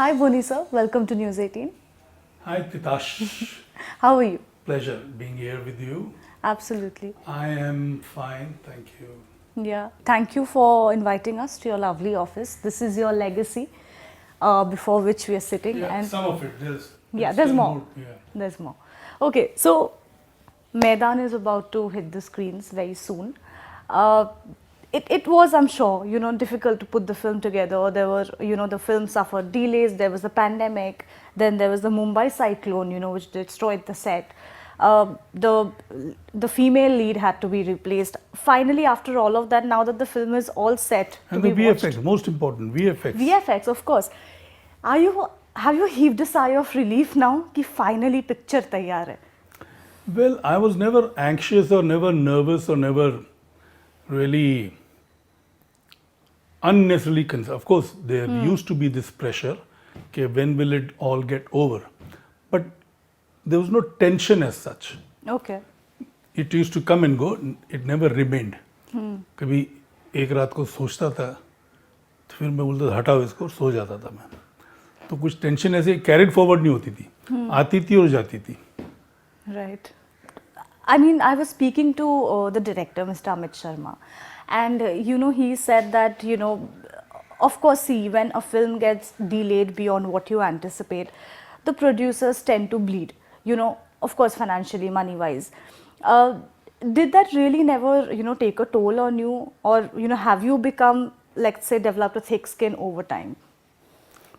Hi Boney sir, welcome to News 18. Hi Pitash, How are you? pleasure being here with you. Absolutely. I am fine, thank you. Yeah. Thank you for inviting us to your lovely office. This is your legacy before which we are sitting. Yeah, And some of it, there's there's still more. Yeah. There's more. Okay, so Maidaan is about to hit the screens very soon. Uh, it was, I'm sure, difficult to put the film together. There were, the film suffered delays. There was the pandemic. Then there was the Mumbai cyclone, which destroyed the set. The female lead had to be replaced. Finally, after all of that, now that the film is all set And to the be VFX, watched, most important, VFX. VFX, of course. Have you heaved a sigh of relief now? कि finally picture तैयार है. Well, I was never anxious or never nervous or never really unnecessarily concerned. Of course, there used to be this pressure, okay, when will it all get over? But there was no tension as such. Okay. It used to come and go, it never remained. कभी एक रात को सोचता था तो फिर मैं बोलता था हटाओ इसको, सो जाता था मैं. तो कुछ टेंशन ऐसे कैरिड फॉरवर्ड नहीं होती थी, आती थी और जाती थी. Right. I mean, I was speaking to the director, Mr. Amit Sharma, and he said that of course, see, when a film gets delayed beyond what you anticipate, the producers tend to bleed. Of course, financially, money-wise. Did that really never, take a toll on you, or have you become, let's say, developed a thick skin over time?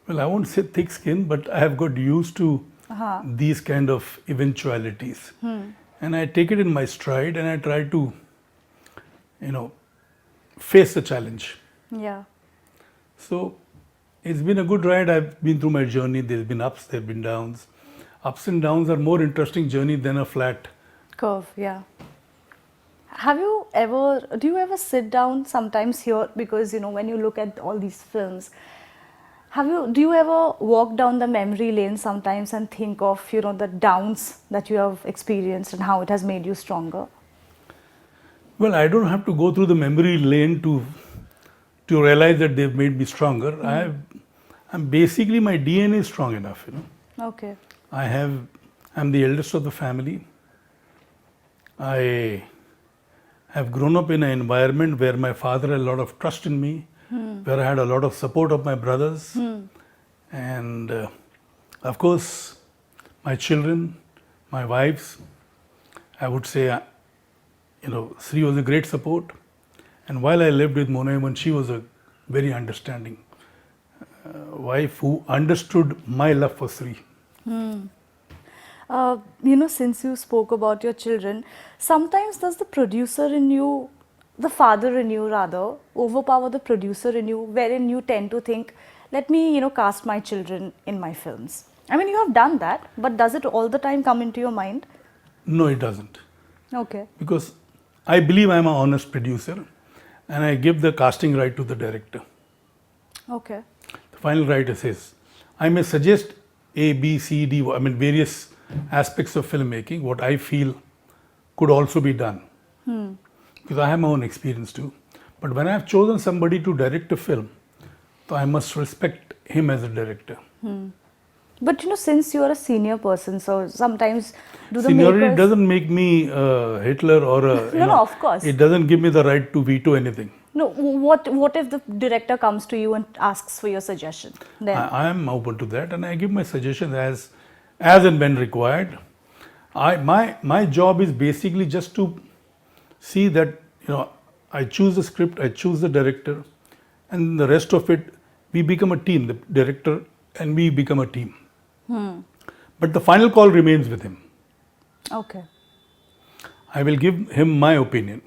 Well, I won't say thick skin, but I have got used to these kind of eventualities. And I take it in my stride and I try to, face the challenge. Yeah. So it's been a good ride. I've been through my journey. There's been ups, there've been downs. Ups and downs are more interesting journey than a flat Curve, yeah. Do you ever sit down sometimes here, because when you look at all these films, do you ever walk down the memory lane sometimes and think of the downs that you have experienced and how it has made you stronger? Well, I don't have to go through the memory lane to realize that they've made me stronger. I'm basically, my DNA is strong enough, Okay. I'm the eldest of the family. I have grown up in an environment where my father had a lot of trust in me, where I had a lot of support of my brothers. And of course, my children, my wives, I would say, Sri was a great support. And while I lived with Mona, she was a very understanding wife who understood my love for Sri. Since you spoke about your children, sometimes does the producer in you, the father in you rather, overpower the producer in you, wherein you tend to think, let me, cast my children in my films? I mean, you have done that, but does it all the time come into your mind? No, it doesn't. Okay. Because I believe I'm an honest producer and I give the casting right to the director. Okay. The final right is his. I may suggest A, B, C, D, various aspects of filmmaking, what I feel could also be done. Because I have my own experience too. But when I have chosen somebody to direct a film, so I must respect him as a director. But since you are a senior person, so sometimes do the Seniority makers... doesn't make me Hitler or a... No, of course. It doesn't give me the right to veto anything. No, what if the director comes to you and asks for your suggestion? Then I am open to that and I give my suggestions as and when required. My job is basically just to see that I choose the script, I choose the director, and the rest of it we become a team. The director and we become a team. But the final call remains with him. Okay. I will give him my opinion,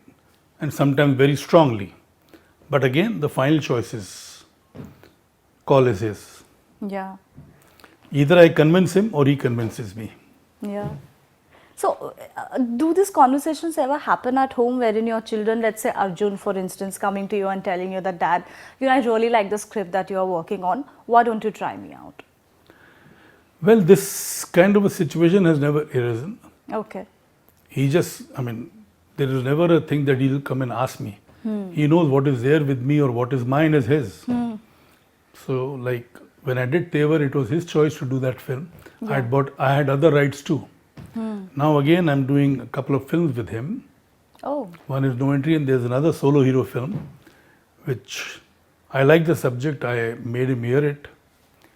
and sometimes very strongly. But again, the final call is his. Yeah. Either I convince him or he convinces me. Yeah. So, do these conversations ever happen at home, wherein your children, let's say Arjun, for instance, coming to you and telling you that, Dad, I really like the script that you are working on. Why don't you try me out? Well, this kind of a situation has never arisen. Okay. He just, there is never a thing that he'll come and ask me. He knows what is there with me or what is mine is his. So, like when I did Tevar, it was his choice to do that film. I had other rights too. Now again, I'm doing a couple of films with him. Oh, One is No Entry, and there's another solo hero film, which I like the subject. I made him hear it.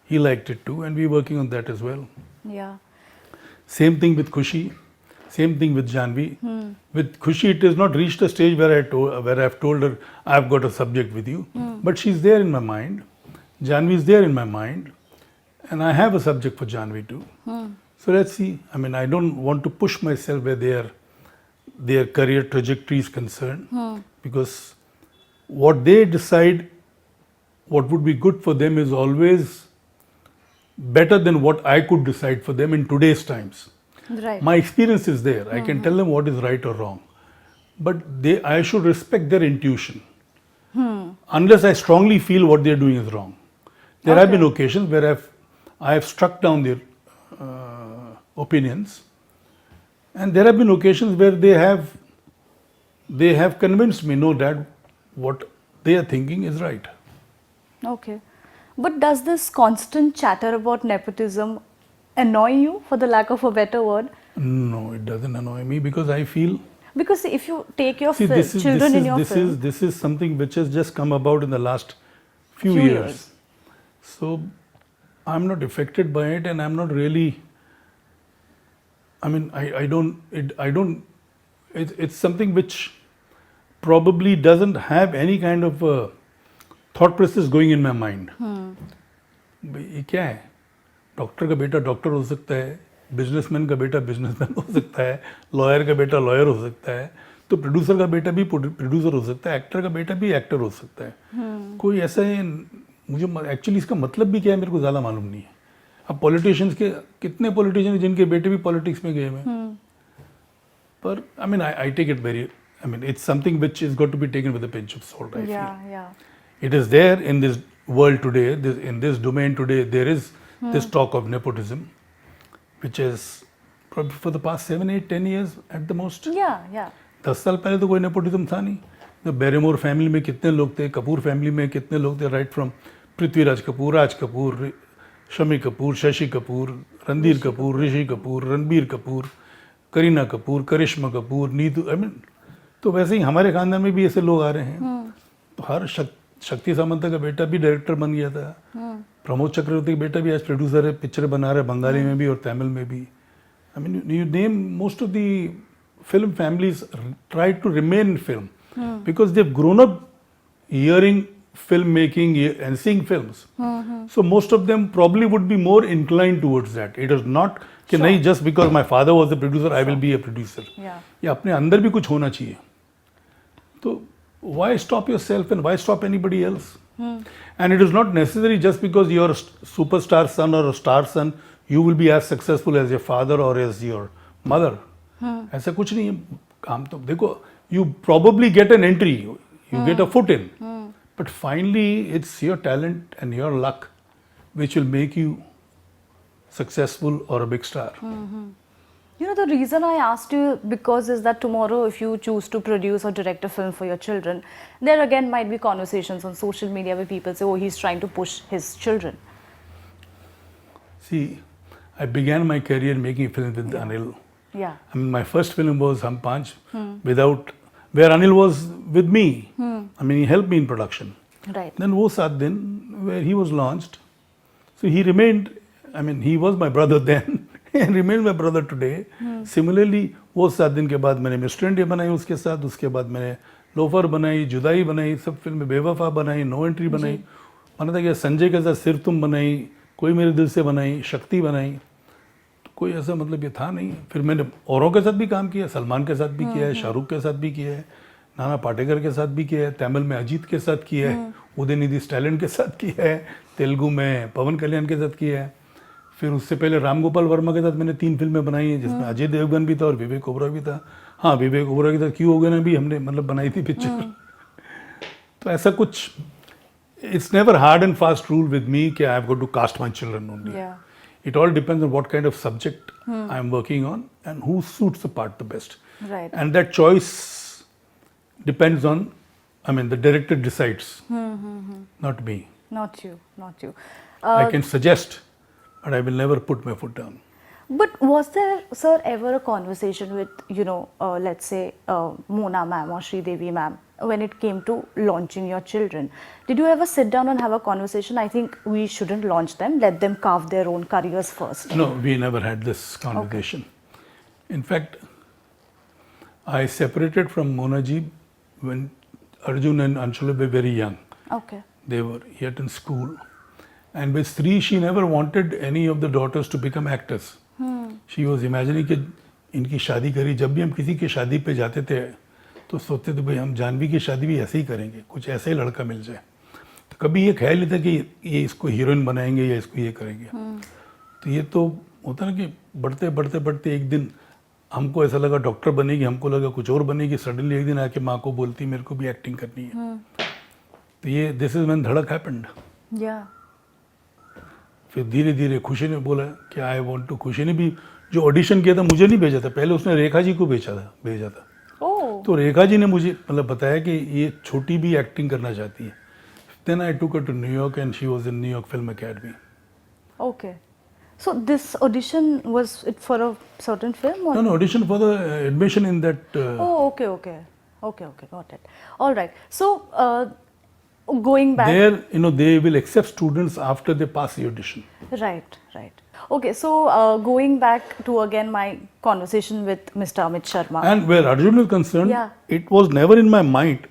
He liked it too, and we're working on that as well. yeah. Same thing with Khushi. Same thing with Janvi. With Khushi, it has not reached a stage where I've told her I've got a subject with you, but she's there in my mind. Janvi is there in my mind, and I have a subject for Janvi too. So let's see. I mean, I don't want to push myself where their career trajectory is concerned, because what they decide, what would be good for them, is always better than what I could decide for them in today's times. Right. My experience is there. I can tell them what is right or wrong, but I should respect their intuition, unless I strongly feel what they're doing is wrong. There have been occasions where I have struck down their opinions, and there have been occasions where they have convinced me, no, Dad, what they are thinking is right. Okay. But does this constant chatter about nepotism annoy you, for the lack of a better word? No, it doesn't annoy me, because I feel, Because if you take your see, children in your film, this is something which has just come about in the last few Few years. years. So I'm not affected by it, and I'm not really. I mean, it's something which probably doesn't have any kind of thought process going in my mind. ये क्या है? Doctor का बेटा doctor हो सकता है, businessman का बेटा बिजनेसमैन हो सकता है, लॉयर का बेटा लॉयर हो सकता है, तो प्रोड्यूसर का बेटा भी प्रोड्यूसर हो सकता है, एक्टर का बेटा भी एक्टर हो सकता है. कोई ऐसा है, मुझे एक्चुअली इसका मतलब भी क्या है मेरे को ज़्यादा मालूम नहीं है. अब पॉलिटिशियंस के कितने पॉलिटिशियन जिनके बेटे भी पॉलिटिक्स में गए हैं, पर I mean I take it very, I mean it's something which is got to be taken with a pinch of salt. I feel it is there in this world today, in this domain today. There is this talk of nepotism, which is probably for the past 7, 8, 10 years at the most. yeah. 10 साल पहले तो कोई nepotism था नहीं. The Barrymore family में कितने लोग थे, कपूर फैमिली में कितने लोग थे, right from Prithviraj Kapoor, Raj Kapoor, Shammi Kapoor, Shashi Kapoor, Randhir Kapoor, Rishi Kapoor, Ranbir Kapoor, Kareena Kapoor, Karisma Kapoor, Neetu, I mean, तो वैसे ही हमारे खानदान में भी ऐसे लोग आ रहे हैं. तो हर शक्ति सामंत का बेटा भी डायरेक्टर बन गया था, प्रमोद चक्रवर्ती का बेटा भी आज प्रोड्यूसर है, पिक्चर बना रहा है बंगाली में भी और तमिल में भी. I mean, you name most of the film families try to remain in film because they've grown up hearing filmmaking and seeing films. So most of them probably would be more inclined towards that. It is not कि नहीं, just because my father was a producer, I will be a producer. या अपने अंदर भी कुछ होना चाहिए. तो why stop yourself and why stop anybody else? And it is not necessary just because you're a superstar son or a star son, you will be as successful as your father or as your mother. ऐसा कुछ नहीं है. काम तो देखो, you probably get an entry, you get a foot in, but finally it's your talent and your luck which will make you successful or a big star. You know, the reason I asked you because is that tomorrow if you choose to produce or direct a film for your children, there again might be conversations on social media where people say, oh, he's trying to push his children. See, I began my career making films with Anil. Yeah. I mean, my first film was Hum Panch, where Anil was with me. I mean, he helped me in production. Right. Then Wo Saat Din, where he was launched. So he remained, I mean, he was my brother then and remains my brother today. Similarly, Wo Saat Din के बाद मैंने mister India बनाई उसके साथ, उसके बाद मैंने loafer बनाई, जुदाई बनाई, सब फिल्में, बेवफा बनाई, नो एंट्री बनाई, मैंने था कि संजय के साथ सिर्फ तुम बनाई, कोई मेरे दिल से बनाई, शक्ति बनाई. कोई ऐसा मतलब ये था नहीं. फिर मैंने औरों के साथ भी काम किया, सलमान के साथ भी किया है, शाहरुख के साथ भी किया है, नाना पाटेकर के साथ भी किया है, तमिल में अजीत के साथ किया है, उदयनिधि स्टैलिन के साथ किया है, तेलुगु में पवन कल्याण के साथ किया है. फिर उससे पहले राम गोपाल वर्मा के साथ मैंने 3 फिल्में बनाई हैं, जिसमें अजय देवगन भी था और विवेक ओबरॉय भी था. हाँ, विवेक ओबरॉय के साथ क्यों हो गया ना भी हमने मतलब बनाई थी पिक्चर. तो ऐसा कुछ, it's never hard and fast rule with me कि I have got to cast my children only. It all depends on what kind of subject I am working on and who suits the part the best. Right. And that choice depends on, I mean, the director decides, not me. Not you, not you. I can suggest, but I will never put my foot down. But was there, sir, ever a conversation with, let's say, Mona ma'am or Sridevi ma'am when it came to launching your children? Did you ever sit down and have a conversation? I think we shouldn't launch them, let them carve their own careers first. No, we never had this conversation. In fact, I separated from Mona ji when Arjun and Anshala were very young. Okay. They were yet in school. And with Sri, she never wanted any of the daughters to become actors. She was imagining कि इनकी शादी करी. जब भी हम किसी की शादी पे जाते थे तो सोचते थे भाई हम जानवी की शादी भी ऐसे ही करेंगे, कुछ ऐसा ही लड़का मिल जाए. तो कभी ये ख्याल नहीं था कि ये इसको हीरोइन बनाएंगे या इसको ये करेंगे. तो ये तो होता ना कि बढ़ते बढ़ते बढ़ते एक दिन हमको ऐसा लगा डॉक्टर बनेगी, हमको लगा कुछ और बनेगी. सडनली एक दिन आके माँ को बोलती मेरे को भी एक्टिंग करनी है. तो ये दिस इज व्हेन धड़क हैपेंड. फिर धीरे धीरे खुशी ने बोला कि आई वांट टू. खुशी ने भी जो ऑडिशन किया था मुझे नहीं भेजा था, पहले उसने रेखा जी को भेजा था. तो रेखा जी ने मुझे मतलब बताया कि ये छोटी भी एक्टिंग करना चाहती है. Then I took her to New York and she was in New York film academy. Okay. So this audition, was it for a certain film? Or? No, audition for the admission in that. Okay, got it. All right. So going back. There, they will accept students after they pass the audition. Right. Okay, so going back to again my conversation with Mr. Amit Sharma. And where Arjun is concerned, it was never in my mind.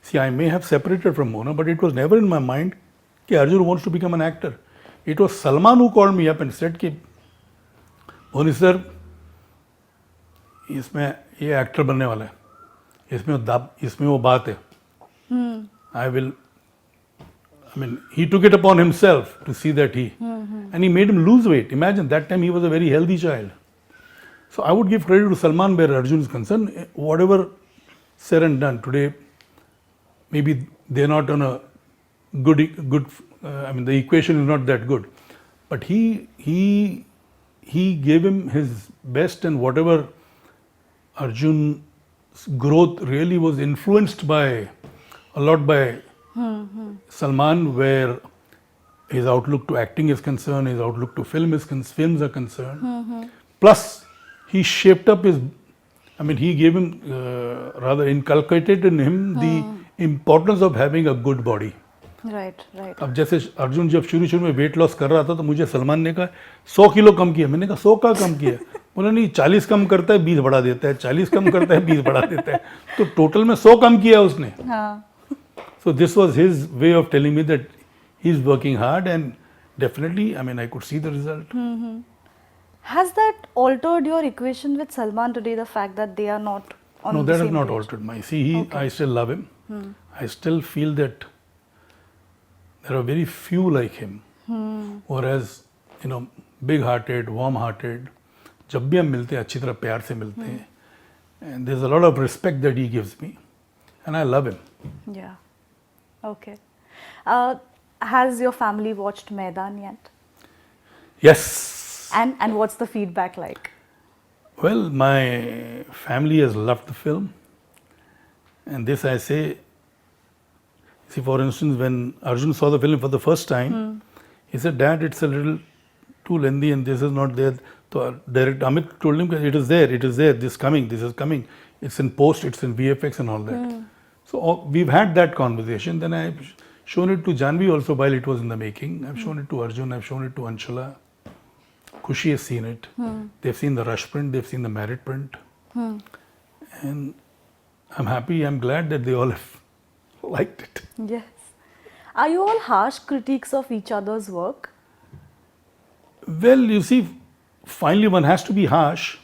See, I may have separated from Mona, but it was never in my mind that Arjun wants to become an actor. It was Salman who called me up and said कि Boney sir, इसमें ये actor बनने वाला है, इसमें वो बात है. He took it upon himself to see that and he made him lose weight. Imagine, that time he was a very healthy child. So I would give credit to Salman where Arjun is concerned. Whatever said and done today, maybe they're not on a good. The equation is not that good. But he gave him his best, and whatever Arjun's growth really was influenced by a lot by Salman, where his outlook to acting is concerned, his outlook to films are concerned. Plus, he shaped up he gave him, rather inculcated in him the importance of having a good body. Right. अब जैसे अर्जुन जब शुरू में weight loss कर रहा था तो मुझे सलमान ने कहा 100 किलो कम किया. मैंने कहा 100 का कम किया. बोला नहीं, 40 कम करता है 20 बढ़ा देता है, 40 कम करता है 20 बढ़ा देता है. तो टोटल में 100 कम किया उसने. So this was his way of telling me that he's working hard, and definitely, I could see the result. Has that altered your equation with Salman today, the fact that they are not on the same page? No, that has not altered my. See, I still love him. I still feel that there are very few like him, whereas, big-hearted, warm-hearted. जब भी हम मिलते हैं अच्छी तरह प्यार से मिलते हैं, and there's a lot of respect that he gives me, and I love him. Yeah. Okay. Has your family watched Maidaan yet? Yes. And what's the feedback like? Well, my family has loved the film, and this I say. See, for instance, when Arjun saw the film for the first time, he said, "Dad, it's a little too lengthy and this is not there." So director Amit told him, "It is there, this is coming. It's in post, it's in VFX and all that." So we've had that conversation. Then I've shown it to Janvi also while it was in the making. I've shown it to Arjun, I've shown it to Anshala. Khushi has seen it. They've seen the rush print, they've seen the merit print. And I'm happy, I'm glad that they all have liked it. Yes. Are you all harsh critiques of each other's work? Well, you see, finally one has to be harsh,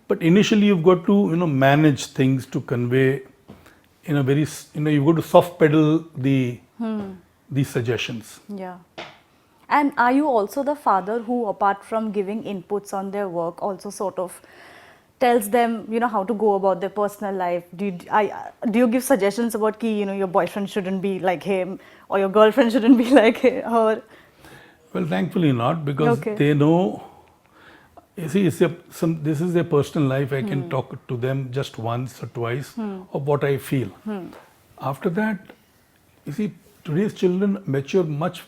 but initially you've got to, manage things to convey in a very, you've got to soft pedal the suggestions. Yeah. And are you also the father who, apart from giving inputs on their work, also sort of tells them, how to go about their personal life? Do you give suggestions about your boyfriend shouldn't be like him, or your girlfriend shouldn't be like her? Well, thankfully not, because they know. You see, this is their personal life. I can talk to them just once or twice of what I feel. After that, you see, today's children mature much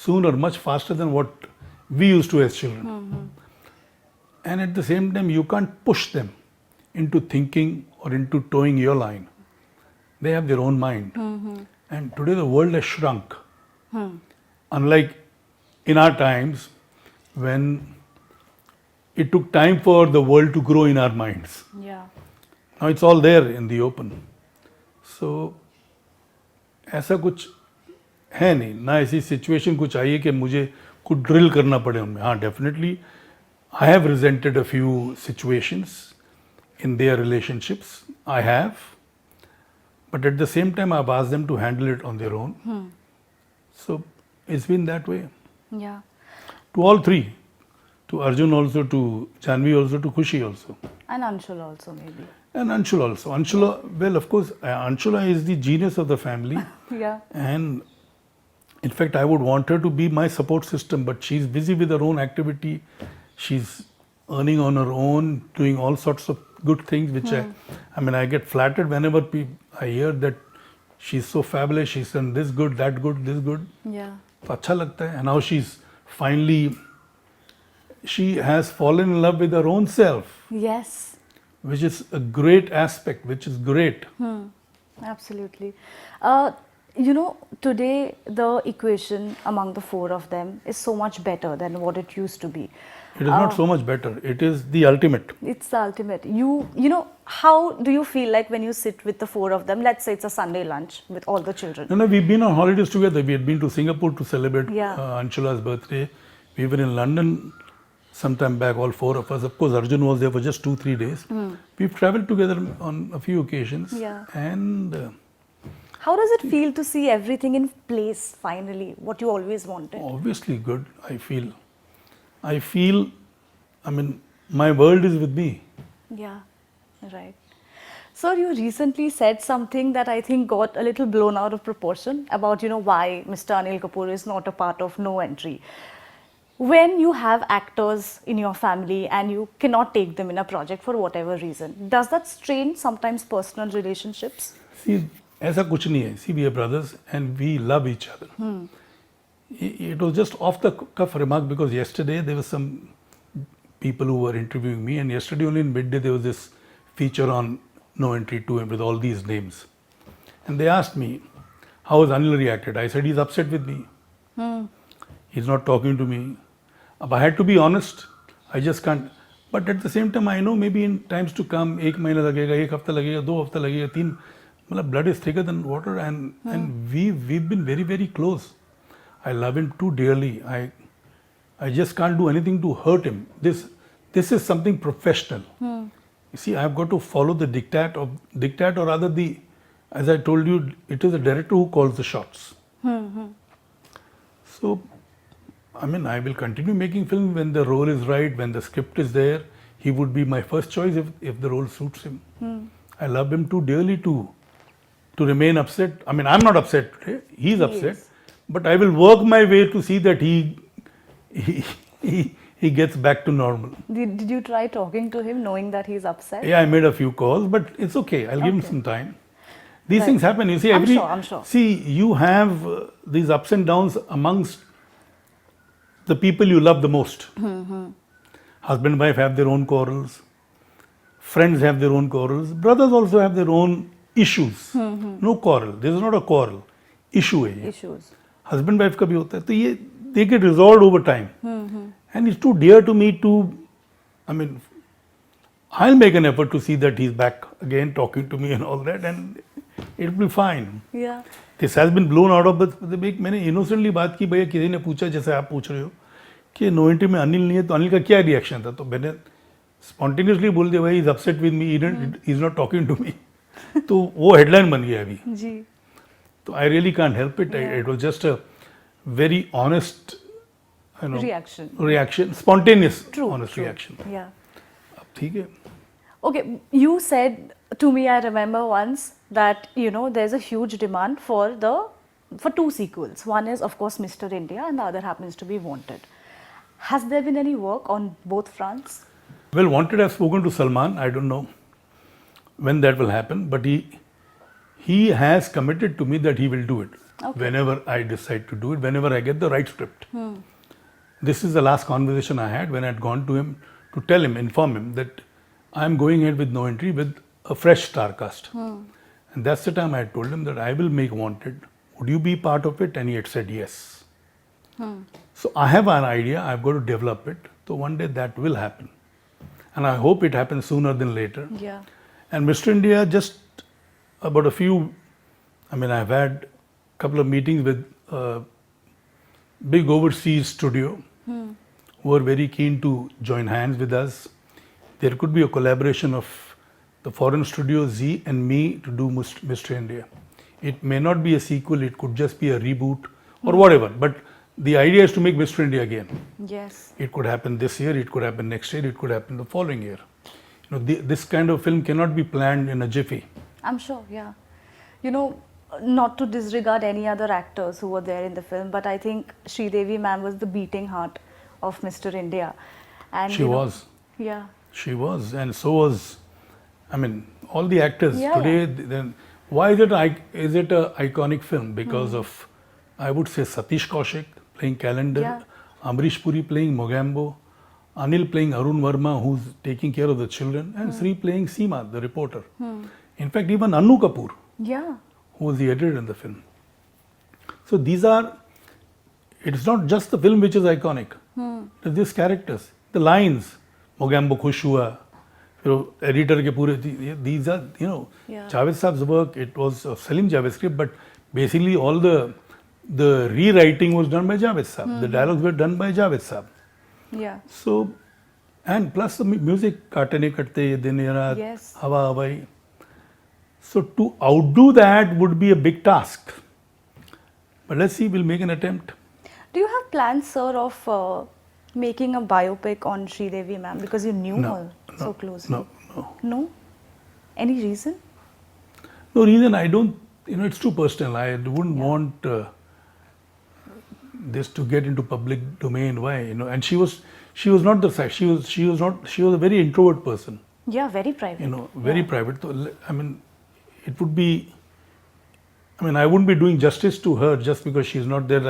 sooner, much faster than what we used to as children. And at the same time, you can't push them into thinking or into towing your line. They have their own mind. And today the world has shrunk. Unlike in our times when it took time for the world to grow in our minds. Yeah. Now it's all there in the open. So ऐसा कुछ है नहीं ना, ऐसी situation कुछ आई है कि मुझे कुछ ड्रिल करना पड़े उनमें. हाँ, definitely I have resented a few situations in their relationships. I have. But at the same time, I've asked them to handle it on their own. So it's been that way. Yeah. To all three. To Arjun also, to Janvi also, to Khushi also. And Anshul also, maybe. And Anshul also. Anshula, well, of course, Anshula is the genius of the family. Yeah. And in fact, I would want her to be my support system, but she's busy with her own activity. She's earning on her own, doing all sorts of good things, which I mean, I get flattered whenever I hear that she's so fabulous, she's done this good, that good, this good. Yeah. तो अच्छा लगता है. And now she has fallen in love with her own self, Yes. which is a great aspect, which is great. Absolutely. You know, today the equation among the four of them is so much better than what it used to be. It is not so much better. It is the ultimate. It's the ultimate. You know, how do you feel like when you sit with the four of them? Let's say it's a Sunday lunch with all the children. No, we've been on holidays together. We had been to Singapore to celebrate Yeah. Anshula's birthday. We were in London some time back, all four of us. Of course, Arjun was there for just 2-3 days. We've traveled together on a few occasions. Yeah. And How does it feel to see everything in place finally, what you always wanted? obviously good, I feel, I mean, my world is with me. Yeah, right. Sir, you recently said something that I think got a little blown out of proportion about, you know, why Mr. Anil Kapoor is not a part of No Entry. When you have actors in your family and you cannot take them in a project for whatever reason, does that strain sometimes personal relationships? See, ऐसा कुछ नहीं है. See, we are brothers and we love each other. It was just off the cuff remark because yesterday there were some people who were interviewing me, and yesterday only in midday there was this feature on No Entry 2 with all these names. And they asked me, how has Anil reacted? I said, he's upset with me. He's not talking to me. If I had to be honest, I just can't. But at the same time, I know maybe in times to come, 1 महीना लगेगा, 1 हफ्ता लगेगा, 2 हफ्ता लगेगा, 3. मतलब blood is thicker than water, and we've been very, very close. I love him too dearly. I just can't do anything to hurt him. This is something professional. You see, I've got to follow the diktat, or rather as I told you, it is the director who calls the shots. So, I mean, I will continue making films when the role is right, when the script is there. He would be my first choice if the role suits him. I love him too dearly to remain upset. I mean, I'm not upset today. He's upset. But I will work my way to see that he gets back to normal. Did you try talking to him knowing that he's upset? Yeah, I made a few calls, but it's okay. I'll give him some time. These things happen. You see, I'm sure. See, you have these ups and downs amongst the people you love the most. Husband and wife have their own quarrels. Friends have their own quarrels. Brothers also have their own issues. No quarrel. This is not a quarrel. Issue है ये. Issues. Husband wife का भी होता है. तो ये they get resolved over time. And it's too dear to me to, I mean, I'll make an effort to see that he's back again talking to me and all that, and it'll be fine. Yeah. This has been blown out of the big. मैंने innocently बात की, भैया किसी ने पूछा जैसे आप पूछ रहे हो कि नो एंट्री में अनिल नहीं है, तो अनिल का क्या रिएक्शन था? तो मैंने स्पॉन्टेनियसली बोल दिया, भाई is upset with me, is not talking to me. तो वो हेडलाइन बन गया अभी. जी. तो I really can't help it. It was just a very honest reaction, spontaneous, honest reaction. Yeah. अब ठीक है. Okay, you said to me, I remember once, that you know there's a huge demand for 2 sequels. One is of course Mr. India, and the other happens to be Wanted. Has there been any work on both fronts? Well, Wanted, I've spoken to Salman. I don't know when that will happen, but he has committed to me that he will do it Okay. whenever I decide to do it, whenever I get the right script. This is the last conversation I had when I had gone to him to tell him, inform him that I am going ahead with no entry with a fresh star cast. And that's the time I had told him that I will make Wanted. Would you be part of it? And he had said yes. So I have an idea, I've got to develop it. So one day that will happen. And I hope it happens sooner than later. Yeah. And Mr. India, just about a few, I've had a couple of meetings with a big overseas studio who are very keen to join hands with us. There could be a collaboration of the foreign studio Z and me to do Mr. India. It may not be a sequel, it could just be a reboot or whatever. But the idea is to make Mr. India again. Yes. It could happen this year, it could happen next year, it could happen the following year. This kind of film cannot be planned in a jiffy. I'm sure, yeah. Not to disregard any other actors who were there in the film, but I think Sridevi ma'am was the beating heart of Mr. India. And She was. Yeah. She was, and so was, all the actors Yeah, today. Then, why is it a iconic film? Because of, I would say, Satish Kaushik playing Calendar, Yeah. Amrish Puri playing Mogambo, Anil playing Arun Verma, who's taking care of the children, and Sri playing Seema, the reporter. In fact, even Anu Kapoor, Yeah. who was the editor in the film. So it's not just the film which is iconic. It's these characters, the lines, Mogambo Khush hua, editor ke pure, these are, Yeah. Javed Saab's work, it was a Salim Javed script, but basically all the rewriting was done by Javed Saab. The dialogues were done by Javed Saab. Yeah. So, and plus the music, Kaatne Katte, Din Raat, Yes. Hawa Hawai. So to outdo that would be a big task. But let's see, we'll make an attempt. Do you have plans, sir, of making a biopic on Sridevi ma'am because you knew her so closely? No. No? Any reason? No reason, I don't, it's too personal. I wouldn't want this to get into public domain. Why? And she was not the side. She was a very introvert person. Yeah, very private. Very private. So, it would be, I wouldn't be doing justice to her just because she's not there.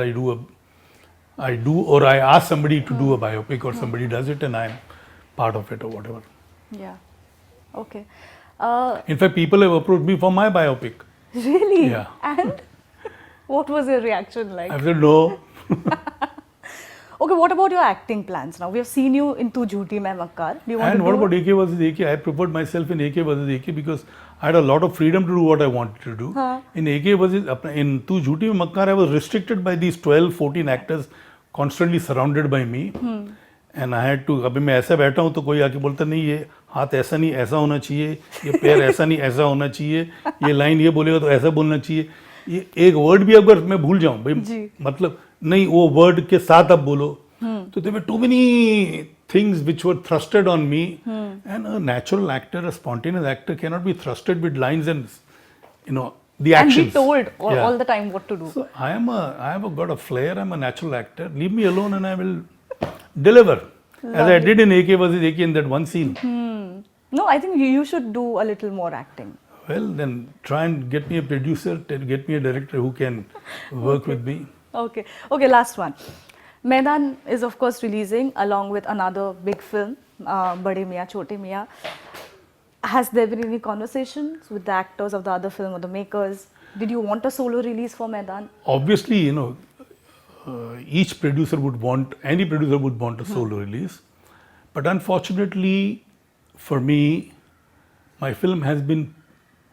Or I ask somebody to do a biopic, or somebody does it and I'm part of it or whatever. Yeah. Okay. In fact, people have approached me for my biopic. Really? Yeah. And what was your reaction like? I've said no. Okay, what about your acting plans now? We have seen you in Tu Jhooti Main Makkar. Do you want And to what do about AK versus AK? I preferred myself in AK versus AK because I had a lot of freedom to do what I wanted to do. In AK versus, in Tu Jhooti Mein Makkar, I was restricted by these 12, 14 actors constantly surrounded by me. And I had to, अभी मैं ऐसा बैठा हूँ तो कोई आके बोलता नहीं ये हाथ ऐसा नहीं ऐसा होना चाहिए, ये पैर ऐसा नहीं ऐसा होना चाहिए, ये लाइन ये बोलेगा तो ऐसा बोलना चाहिए, ये एक वर्ड भी अगर मैं भूल जाऊँ भाई मतलब नहीं वो वर्ड के साथ अब बोलो. So there were too many things which were thrusted on me, and a natural actor, a spontaneous actor cannot be thrusted with lines and the actions. And be told all the time what to do. So I have got a flair. I'm a natural actor. Leave me alone and I will deliver. As I did in AK versus AK in that one scene. No, I think you should do a little more acting. Well, then try and get me a producer, get me a director who can work with me. Okay, last one. Maidaan is of course releasing along with another big film, Bade Miyan Chote Miyan. Has there been any conversations with the actors of the other film or the makers? Did you want a solo release for Maidaan? Obviously, each producer would want, any producer would want a solo release. But unfortunately, for me, my film has been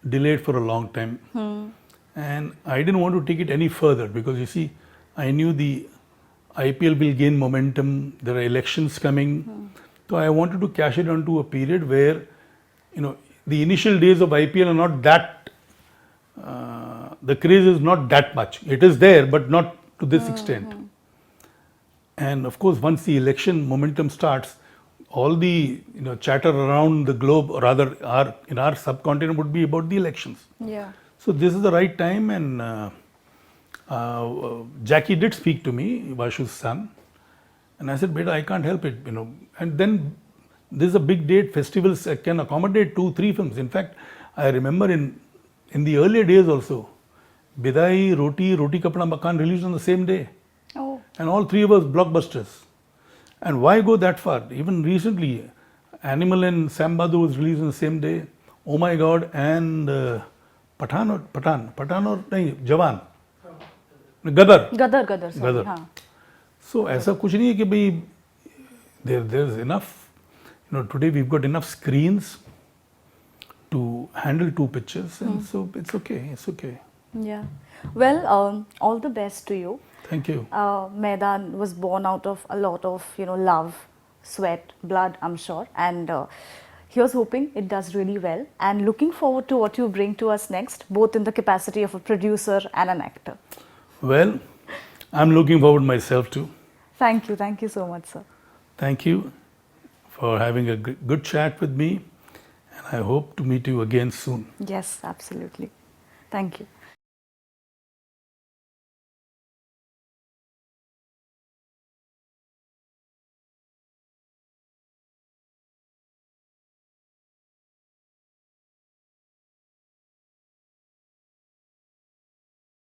delayed for a long time. And I didn't want to take it any further because you see, I knew the IPL will gain momentum, there are elections coming. So I wanted to cash it onto a period where, the initial days of IPL are not that, the craze is not that much. It is there, but not to this extent. And of course, once the election momentum starts, all the chatter around the globe, or rather in our subcontinent, would be about the elections. Yeah. So this is the right time, and Jackie did speak to me, Vashu's son, and I said, "Beta, I can't help it, And then this is a big date. Festivals can accommodate 2-3 films. In fact, I remember in in the earlier days also, Bidai, Roti, Roti Kapda Makan released on the same day. Oh. And all three were blockbusters. And why go that far? Even recently, Animal and Sam Badu was released on the same day. Oh My God and Pathan or nahi, Jawan. Gadar. Gadar, sorry. Gadar. हाँ. So ऐसा कुछ नहीं है कि भाई there's enough. Today we've got enough screens to handle two pictures, and so it's okay. It's okay. Yeah. Well, all the best to you. Thank you. Maidaan was born out of a lot of, love, sweat, blood, I'm sure. And here's hoping it does really well. And looking forward to what you bring to us next, both in the capacity of a producer and an actor. Well, I'm looking forward myself too. Thank you. Thank you so much, sir. Thank you for having a good chat with me, and I hope to meet you again soon. Yes, absolutely. Thank you.